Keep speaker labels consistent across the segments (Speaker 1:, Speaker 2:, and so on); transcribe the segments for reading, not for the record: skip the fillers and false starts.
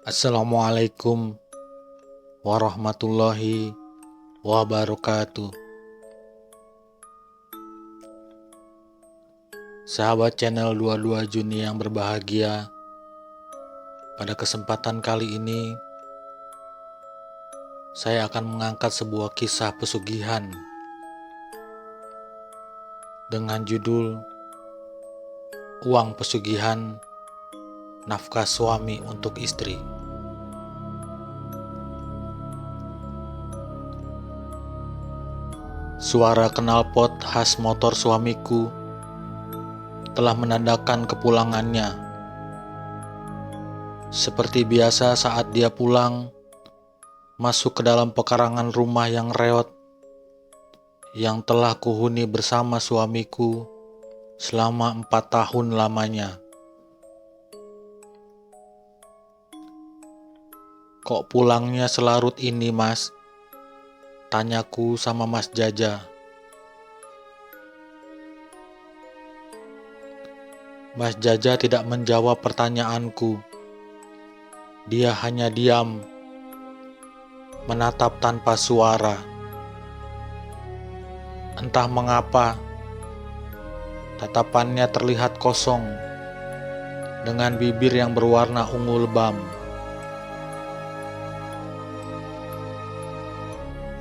Speaker 1: Assalamualaikum warahmatullahi wabarakatuh. Sahabat channel 22 Juni yang berbahagia, pada kesempatan kali ini saya akan mengangkat sebuah kisah pesugihan dengan judul Uang Pesugihan Nafkah Suami untuk Istri. Suara knalpot khas motor suamiku telah menandakan kepulangannya. Seperti biasa saat dia pulang, masuk ke dalam pekarangan rumah yang reot yang telah kuhuni bersama suamiku selama 4 tahun lamanya. Kok pulangnya selarut ini, Mas? Tanyaku sama Mas Jaja. Mas Jaja tidak menjawab pertanyaanku. Dia hanya diam, menatap tanpa suara. Entah mengapa, tatapannya terlihat kosong, dengan bibir yang berwarna ungu lebam.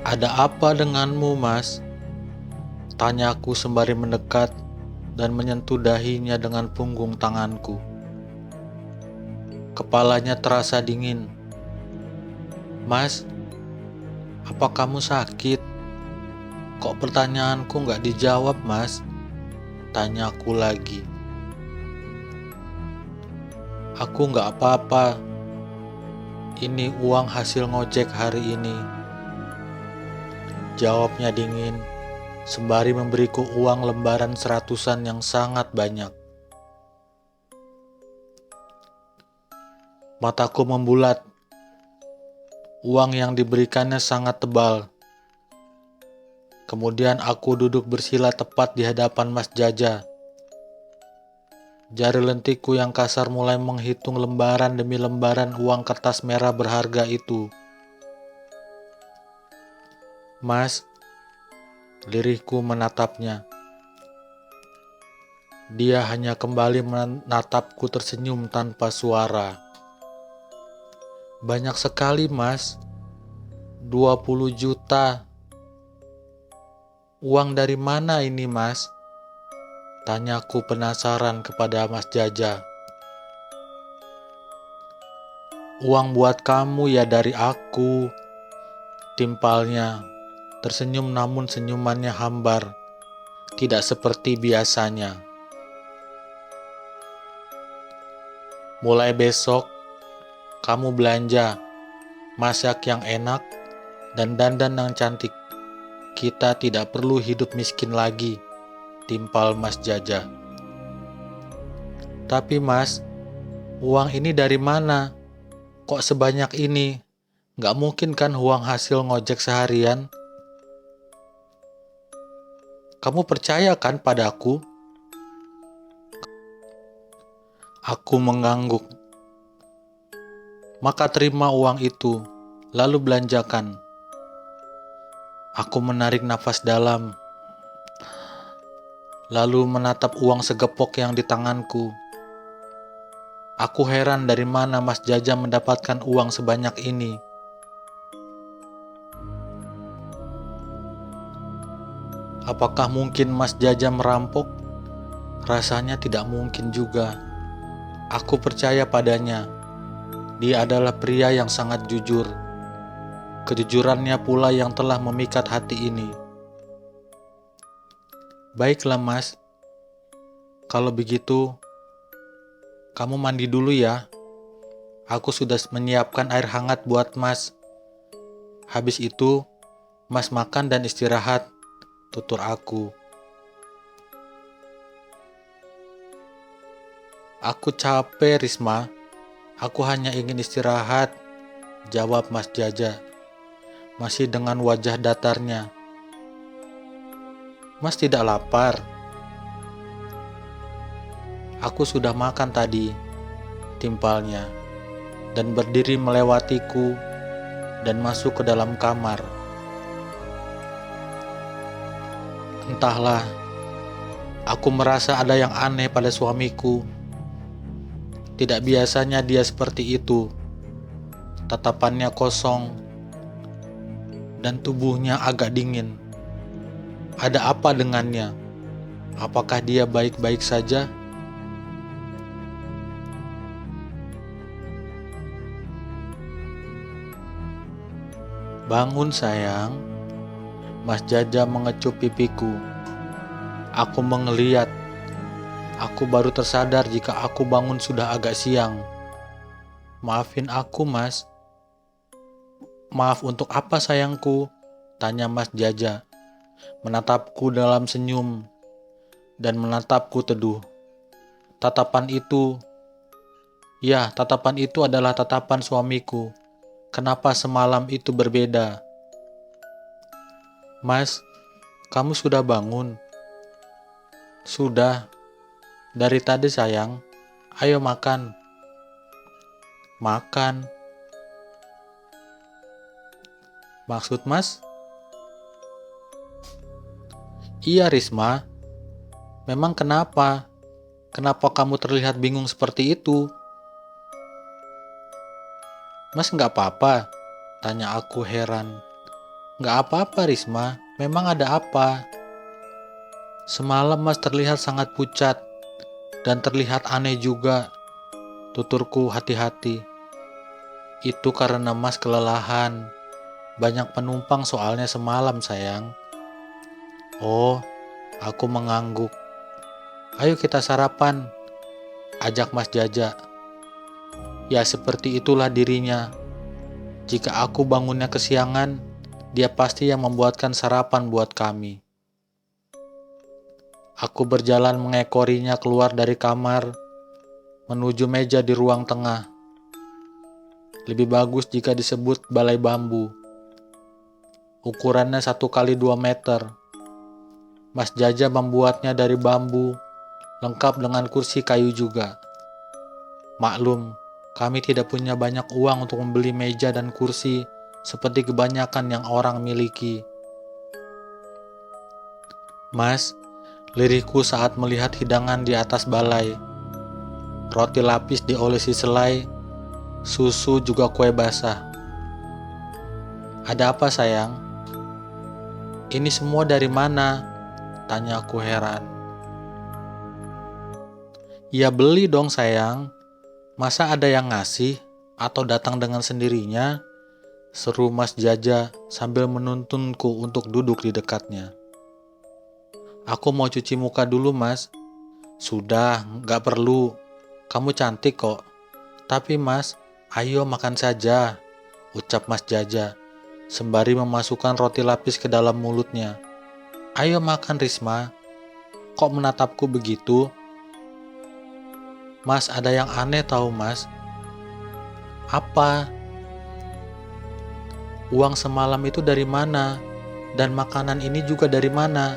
Speaker 1: "Ada apa denganmu, Mas?" tanyaku sembari mendekat dan menyentuh dahinya dengan punggung tanganku. Kepalanya terasa dingin. "Mas, apa kamu sakit? Kok pertanyaanku nggak dijawab, Mas?" tanyaku lagi. "Aku nggak apa-apa. Ini uang hasil ngojek hari ini," jawabnya dingin, sembari memberiku uang lembaran seratusan yang sangat banyak. Mataku membulat. Uang yang diberikannya sangat tebal. Kemudian aku duduk bersila tepat di hadapan Mas Jaja. Jari lentikku yang kasar mulai menghitung lembaran demi lembaran uang kertas merah berharga itu. "Mas," lirihku menatapnya. Dia hanya kembali menatapku tersenyum tanpa suara. "Banyak sekali, Mas. 20 juta. Uang dari mana ini, Mas?" tanyaku penasaran kepada Mas Jaja. "Uang buat kamu ya dari aku," timpalnya. Tersenyum namun senyumannya hambar, tidak seperti biasanya. "Mulai besok, kamu belanja, masak yang enak, dan dandan yang cantik. Kita tidak perlu hidup miskin lagi," timpal Mas Jaja. "Tapi Mas, uang ini dari mana? Kok sebanyak ini? Nggak mungkin kan uang hasil ngojek seharian? Kamu percaya kan padaku?" Aku mengangguk. "Maka terima uang itu, lalu belanjakan." Aku menarik nafas dalam, lalu menatap uang segepok yang di tanganku. Aku heran dari mana Mas Jaja mendapatkan uang sebanyak ini. Apakah mungkin Mas Jaja merampok? Rasanya tidak mungkin juga. Aku percaya padanya. Dia adalah pria yang sangat jujur. Kejujurannya pula yang telah memikat hati ini. "Baiklah, Mas. Kalau begitu, kamu mandi dulu ya. Aku sudah menyiapkan air hangat buat Mas. Habis itu, Mas makan dan istirahat," tutur aku. "Aku capek, Risma. Aku hanya ingin istirahat," jawab Mas Jaja, masih dengan wajah datarnya. "Mas tidak lapar?" "Aku sudah makan tadi," timpalnya. dan berdiri melewatiku dan masuk ke dalam kamar. Entahlah, aku merasa ada yang aneh pada suamiku. Tidak biasanya dia seperti itu. Tatapannya kosong dan tubuhnya agak dingin. Ada apa dengannya? Apakah dia baik-baik saja? Bangun sayang, Mas Jaja mengecup pipiku. Aku mengeliat. Aku baru tersadar jika aku bangun sudah agak siang. Maafin aku, Mas. Maaf untuk apa sayangku? Tanya Mas Jaja, menatapku dalam senyum dan menatapku teduh. Tatapan itu adalah tatapan suamiku. Kenapa semalam itu berbeda? Mas, kamu sudah bangun? Sudah. Dari tadi sayang. Ayo makan. Makan. Maksud Mas? Iya Risma. Memang kenapa? Kenapa kamu terlihat bingung seperti itu? Mas nggak apa-apa? Tanya aku heran. Nggak apa-apa Risma, memang ada apa? Semalam Mas terlihat sangat pucat dan terlihat aneh juga. Tuturku hati-hati. Itu karena Mas kelelahan. Banyak penumpang soalnya semalam sayang. Oh, aku mengangguk. Ayo kita sarapan, ajak Mas Jaja. Ya seperti itulah dirinya. Jika aku bangunnya kesiangan, dia pasti yang membuatkan sarapan buat kami. Aku berjalan mengekorinya keluar dari kamar, menuju meja di ruang tengah. Lebih bagus jika disebut balai bambu. Ukurannya 1x2 meter. Mas Jaja membuatnya dari bambu, lengkap dengan kursi kayu juga. Maklum, kami tidak punya banyak uang untuk membeli meja dan kursi seperti kebanyakan yang orang miliki. Mas, lirihku saat melihat hidangan di atas balai. Roti lapis diolesi selai, susu juga kue basah. Ada apa sayang? Ini semua dari mana? Tanya aku heran. Ya beli dong sayang. Masa ada yang ngasih atau datang dengan sendirinya? Seru Mas Jaja sambil menuntunku untuk duduk di dekatnya. Aku mau cuci muka dulu Mas. Sudah, gak perlu. Kamu cantik kok. Tapi Mas, ayo makan saja, ucap Mas Jaja sembari memasukkan roti lapis ke dalam mulutnya. Ayo makan Risma. Kok menatapku begitu? Mas, ada yang aneh tahu Mas. Apa? Uang semalam itu dari mana? Dan makanan ini juga dari mana?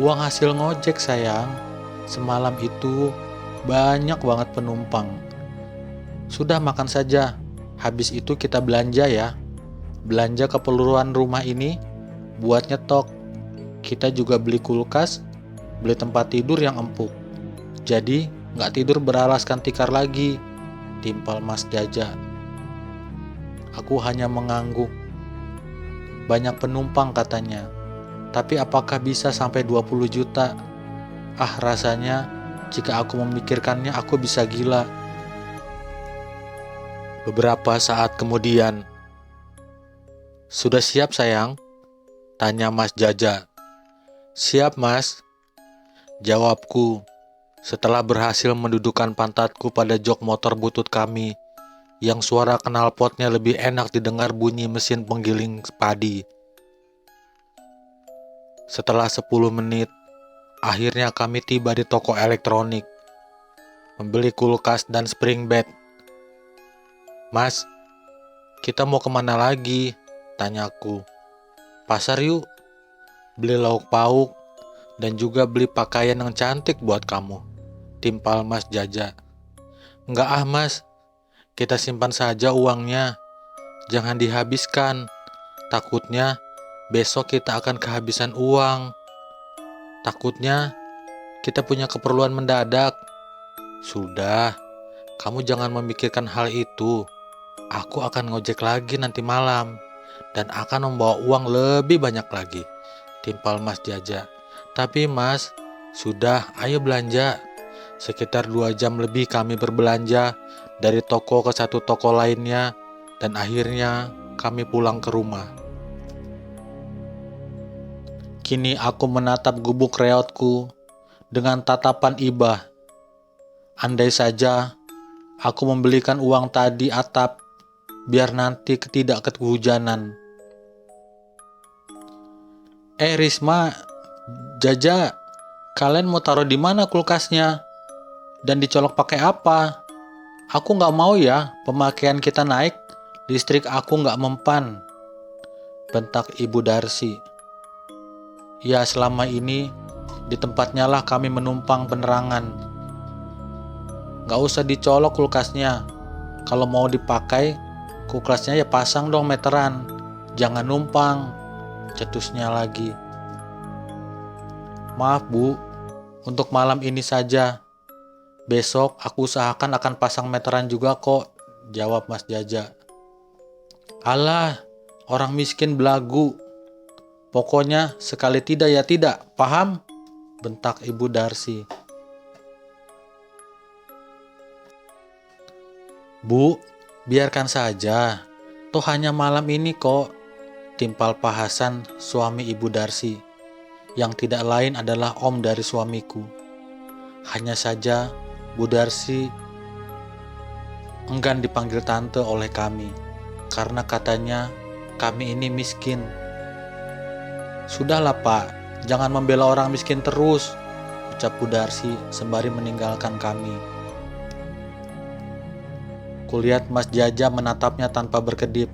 Speaker 1: Uang hasil ngojek sayang. Semalam itu banyak banget penumpang. Sudah makan saja. Habis itu kita belanja ya. Belanja keperluan rumah ini buat nyetok. Kita juga beli kulkas, beli tempat tidur yang empuk. Jadi gak tidur beralaskan tikar lagi, timpal Mas Jaja. Aku hanya mengangguk. Banyak penumpang katanya. Tapi apakah bisa sampai 20 juta? Ah rasanya jika aku memikirkannya aku bisa gila. Beberapa saat kemudian. Sudah siap sayang? Tanya Mas Jaja. Siap Mas, jawabku setelah berhasil mendudukan pantatku pada jok motor butut kami yang suara knalpotnya lebih enak didengar bunyi mesin penggiling padi. Setelah 10 menit, akhirnya kami tiba di toko elektronik, membeli kulkas dan spring bed. Mas, kita mau kemana lagi? Tanyaku. Pasar yuk, beli lauk pauk, dan juga beli pakaian yang cantik buat kamu, timpal Mas Jaja. Enggak ah mas, kita simpan saja uangnya. Jangan dihabiskan. Takutnya besok kita akan kehabisan uang. Takutnya kita punya keperluan mendadak. Sudah, kamu jangan memikirkan hal itu. Aku akan ngojek lagi nanti malam dan akan membawa uang lebih banyak lagi. Timpal Mas Jaja. Tapi mas, sudah ayo belanja. Sekitar 2 jam lebih kami berbelanja dari toko ke satu toko lainnya dan akhirnya kami pulang ke rumah. Kini aku menatap gubuk reotku dengan tatapan iba. Andai saja aku membelikan uang tadi atap biar nanti tidak kehujanan. Risma, Jaja, kalian mau taruh di mana kulkasnya? Dan dicolok pakai apa? Aku nggak mau ya pemakaian kita naik, listrik aku nggak mempan. Bentak Ibu Darsi. Ya selama ini di tempatnya lah kami menumpang penerangan. Nggak usah dicolok kulkasnya. Kalau mau dipakai, kulkasnya ya pasang dong meteran. Jangan numpang. Cetusnya lagi. Maaf Bu, untuk malam ini saja. Besok aku usahakan akan pasang meteran juga kok, jawab Mas Jaja. Alah, orang miskin belagu. Pokoknya sekali tidak ya tidak, paham? Bentak Ibu Darsi. Bu, biarkan saja. Toh hanya malam ini kok, timpal Pak Hasan, suami Ibu Darsi. Yang tidak lain adalah om dari suamiku. Hanya saja Bu Darsi enggan dipanggil tante oleh kami karena katanya kami ini miskin. Sudahlah Pak, jangan membela orang miskin terus, ucap Bu Darsi sembari meninggalkan kami. Kulihat Mas Jaja menatapnya tanpa berkedip.